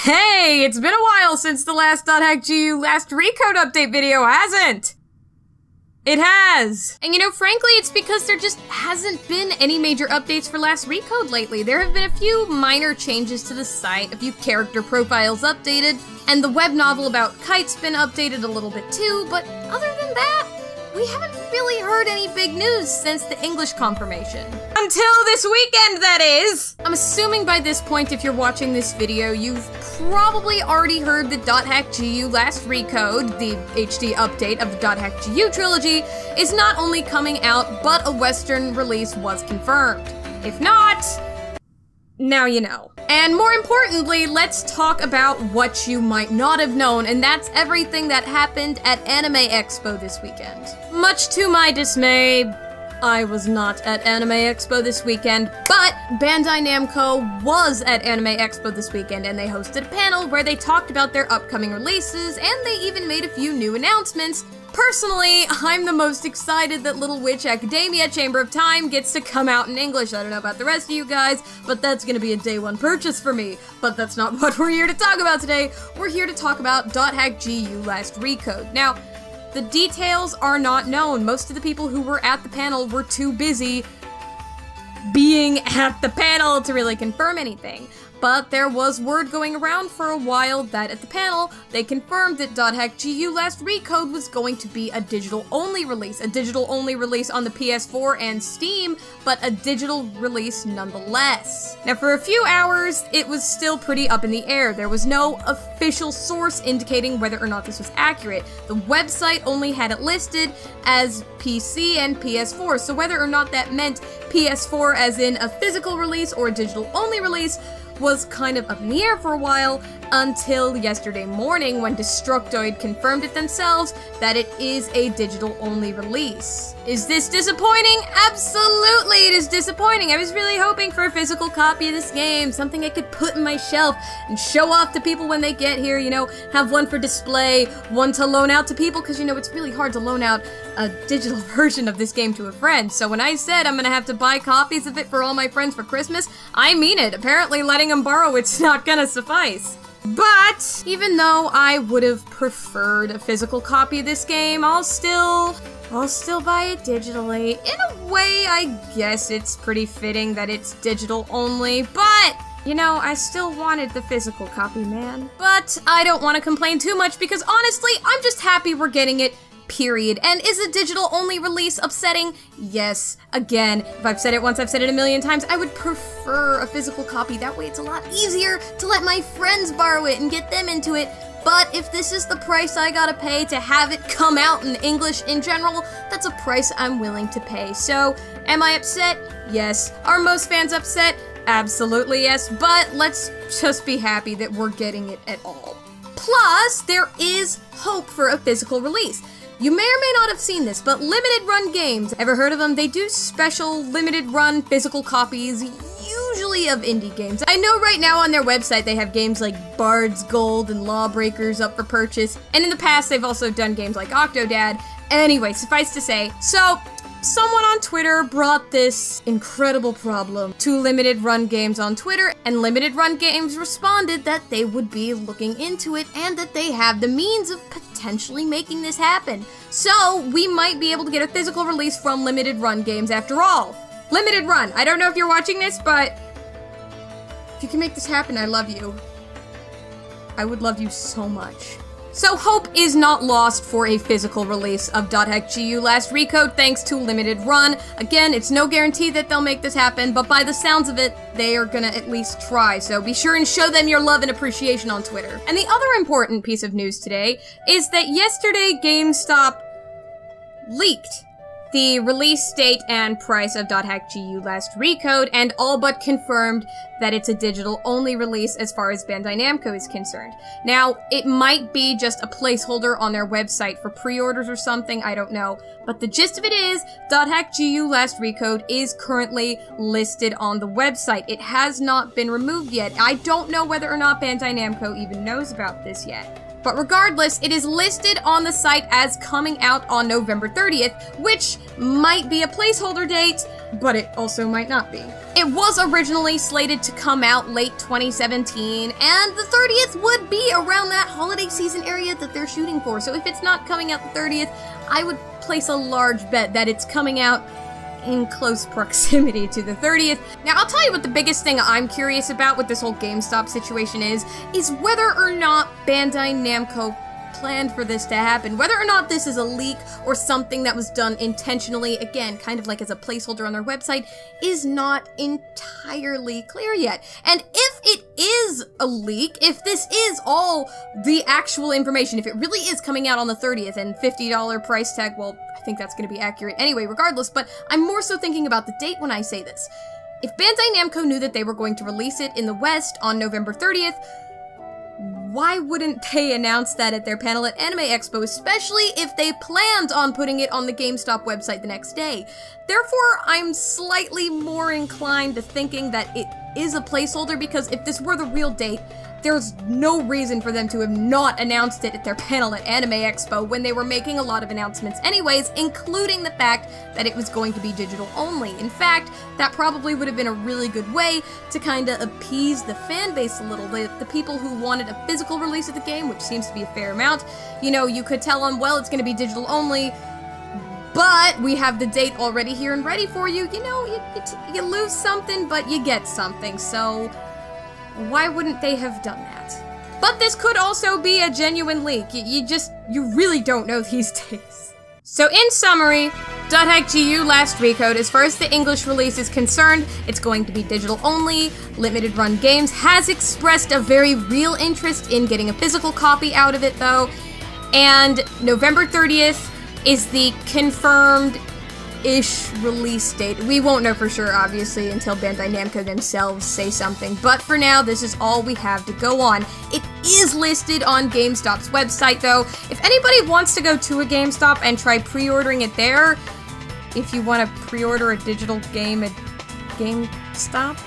Hey, it's been a while since the last .hack.gu Last Recode update video, hasn't? It has! And you know, frankly, it's because there just hasn't been any major updates for Last Recode lately. There have been a few minor changes to the site, a few character profiles updated, and the web novel about Kite's been updated a little bit too, but other than that, we haven't really heard any big news since the English confirmation. Until this weekend, that is! I'm assuming by this point, if you're watching this video, you've probably already heard that .hack.gu Last Recode, the HD update of the .hack.gu trilogy, is not only coming out, but a Western release was confirmed. If not, now you know. And more importantly, let's talk about what you might not have known, and that's everything that happened at Anime Expo this weekend. Much to my dismay, I was not at Anime Expo this weekend, but Bandai Namco was at Anime Expo this weekend, and they hosted a panel where they talked about their upcoming releases, and they even made a few new announcements. Personally, I'm the most excited that Little Witch Academia Chamber of Time gets to come out in English. I don't know about the rest of you guys, but that's gonna be a day one purchase for me. But that's not what we're here to talk about today. We're here to talk about .hack.gu Last Recode. Now, the details are not known. Most of the people who were at the panel were too busy being at the panel to really confirm anything. But there was word going around for a while that at the panel, they confirmed that .hack.gu Last Recode was going to be a digital-only release on the PS4 and Steam, but a digital release nonetheless. Now for a few hours, it was still pretty up in the air. There was no official source indicating whether or not this was accurate. The website only had it listed as PC and PS4, so whether or not that meant PS4 as in a physical release or a digital-only release was kind of up in the air for a while, until yesterday morning when Destructoid confirmed it themselves that it is a digital-only release. Is this disappointing? Absolutely it is disappointing! I was really hoping for a physical copy of this game, something I could put in my shelf and show off to people when they get here, you know, have one for display, one to loan out to people, because you know, it's really hard to loan out a digital version of this game to a friend. So when I said I'm gonna have to buy copies of it for all my friends for Christmas, I mean it. Apparently letting them borrow it's not gonna suffice. But even though I would have preferred a physical copy of this game, I'll still buy it digitally. In a way, I guess it's pretty fitting that it's digital only, but you know, I still wanted the physical copy, man. But I don't want to complain too much because honestly, I'm just happy we're getting it. Period. And is a digital-only release upsetting? Yes. Again, if I've said it once, I've said it a million times, I would prefer a physical copy. That way it's a lot easier to let my friends borrow it and get them into it. But if this is the price I gotta pay to have it come out in English in general, that's a price I'm willing to pay. So, am I upset? Yes. Are most fans upset? Absolutely yes. But let's just be happy that we're getting it at all. Plus, there is hope for a physical release. You may or may not have seen this, but Limited Run Games, ever heard of them? They do special limited run physical copies, usually of indie games. I know right now on their website they have games like Bard's Gold and Lawbreakers up for purchase, and in the past they've also done games like Octodad. Anyway, suffice to say, so someone on Twitter brought this incredible problem to Limited Run Games on Twitter, and Limited Run Games responded that they would be looking into it and that they have the means of potentially making this happen. So, we might be able to get a physical release from Limited Run Games after all. Limited Run, I don't know if you're watching this, but if you can make this happen, I love you. I would love you so much. So hope is not lost for a physical release of .hack.gu Last Recode thanks to Limited Run. Again, it's no guarantee that they'll make this happen, but by the sounds of it, they are gonna at least try, so be sure and show them your love and appreciation on Twitter. And the other important piece of news today is that yesterday GameStop leaked the release date and price of .hack.gu Last Recode, and all but confirmed that it's a digital-only release as far as Bandai Namco is concerned. Now, it might be just a placeholder on their website for pre-orders or something, I don't know, but the gist of it is, .hack.gu Last Recode is currently listed on the website. It has not been removed yet. I don't know whether or not Bandai Namco even knows about this yet. But regardless, it is listed on the site as coming out on November 30th, which might be a placeholder date, but it also might not be. It was originally slated to come out late 2017, and the 30th would be around that holiday season area that they're shooting for. So if it's not coming out the 30th, I would place a large bet that it's coming out in close proximity to the 30th. Now, I'll tell you what the biggest thing I'm curious about with this whole GameStop situation is whether or not Bandai Namco planned for this to happen, whether or not this is a leak or something that was done intentionally, again, kind of like as a placeholder on their website, is not entirely clear yet. And if it is a leak, if this is all the actual information, if it really is coming out on the 30th and $50 price tag, well, I think that's going to be accurate anyway, regardless, but I'm more so thinking about the date when I say this. If Bandai Namco knew that they were going to release it in the West on November 30th, why wouldn't they announce that at their panel at Anime Expo, especially if they planned on putting it on the GameStop website the next day? Therefore, I'm slightly more inclined to thinking that it is a placeholder, because if this were the real date, there's no reason for them to have not announced it at their panel at Anime Expo when they were making a lot of announcements anyways, including the fact that it was going to be digital only. In fact, that probably would have been a really good way to kind of appease the fan base a little bit, the people who wanted a physical release of the game, which seems to be a fair amount. You know, you could tell them, well, it's going to be digital only, but we have the date already here and ready for you. You know, you lose something, but you get something, so why wouldn't they have done that? But this could also be a genuine leak. You really don't know these days. So in summary, .hack GU Last Recode, as far as the English release is concerned, it's going to be digital only. Limited Run Games has expressed a very real interest in getting a physical copy out of it though, and November 30th is the confirmed-ish release date. We won't know for sure, obviously, until Bandai Namco themselves say something, but for now, this is all we have to go on. It is listed on GameStop's website, though. If anybody wants to go to a GameStop and try pre-ordering it there, if you want to pre-order a digital game at GameStop,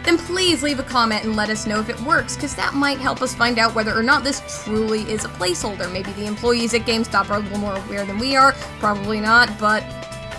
then please leave a comment and let us know if it works, because that might help us find out whether or not this truly is a placeholder. Maybe the employees at GameStop are a little more aware than we are, probably not, but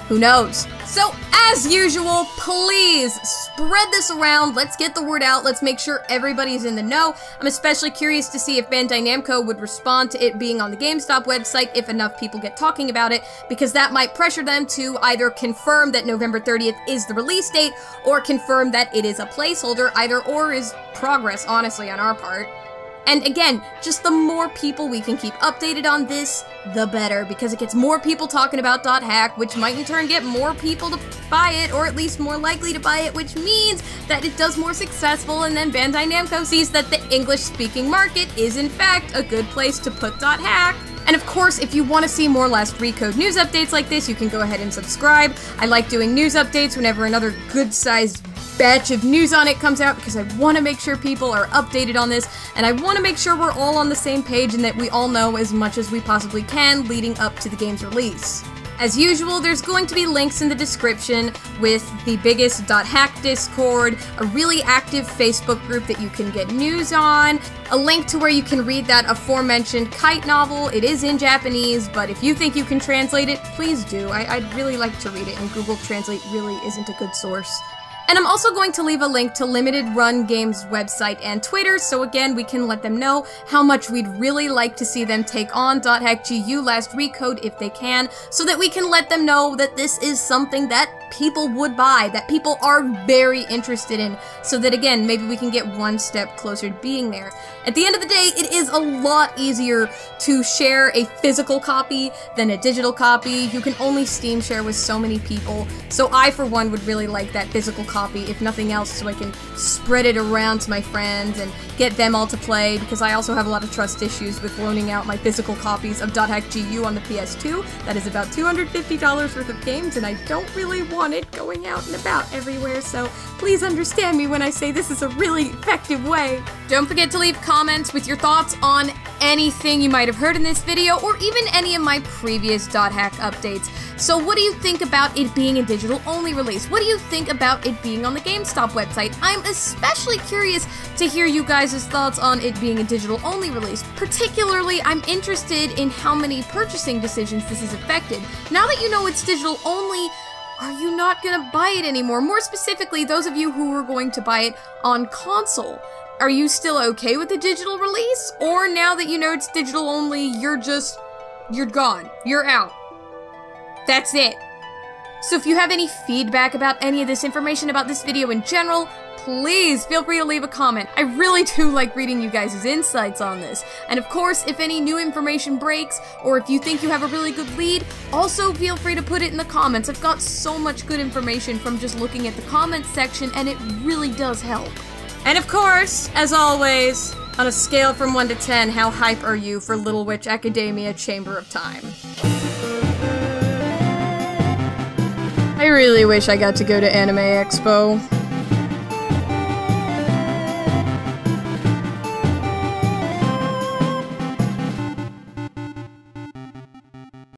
who knows? So, as usual, please spread this around. Let's get the word out. Let's make sure everybody's in the know. I'm especially curious to see if Bandai Namco would respond to it being on the GameStop website if enough people get talking about it, because that might pressure them to either confirm that November 30th is the release date or confirm that it is a placeholder. Either or is progress, honestly, on our part. And again, just the more people we can keep updated on this, the better, because it gets more people talking about .hack, which might in turn get more people to buy it, or at least more likely to buy it, which means that it does more successful, and then Bandai Namco sees that the English-speaking market is in fact a good place to put .hack. And of course, if you want to see more Last Recode news updates like this, you can go ahead and subscribe. I like doing news updates whenever another good-sized batch of news on it comes out, because I want to make sure people are updated on this, and I want to make sure we're all on the same page and that we all know as much as we possibly can leading up to the game's release. As usual, there's going to be links in the description with the biggest .hack Discord, a really active Facebook group that you can get news on, a link to where you can read that aforementioned Kite novel. It is in Japanese, but if you think you can translate it, please do. I'd really like to read it, and Google Translate really isn't a good source. And I'm also going to leave a link to Limited Run Games' website and Twitter, so again, we can let them know how much we'd really like to see them take on .hack GU Last Recode if they can, so that we can let them know that this is something that people would buy, that people are very interested in, so that again, maybe we can get one step closer to being there. At the end of the day, it is a lot easier to share a physical copy than a digital copy. You can only Steam share with so many people, so I for one would really like that physical copy, if nothing else, so I can spread it around to my friends and get them all to play, because I also have a lot of trust issues with loaning out my physical copies of .hack GU on the PS2. That is about $250 worth of games, and I don't really want it going out and about everywhere, so please understand me when I say this is a really effective way. Don't forget to leave comments with your thoughts on anything you might have heard in this video, or even any of my previous .hack updates. So what do you think about it being a digital-only release? What do you think about it being on the GameStop website? I'm especially curious to hear you guys' thoughts on it being a digital-only release. Particularly, I'm interested in how many purchasing decisions this has affected. Now that you know it's digital-only, are you not gonna buy it anymore? More specifically, those of you who were going to buy it on console. Are you still okay with the digital release? Or now that you know it's digital only, you're gone. You're out. That's it. So if you have any feedback about any of this information about this video in general, please feel free to leave a comment. I really do like reading you guys' insights on this. And of course, if any new information breaks, or if you think you have a really good lead, also feel free to put it in the comments. I've got so much good information from just looking at the comments section, and it really does help. And of course, as always, on a scale from 1 to 10, how hype are you for Little Witch Academia Chamber of Time? I really wish I got to go to Anime Expo.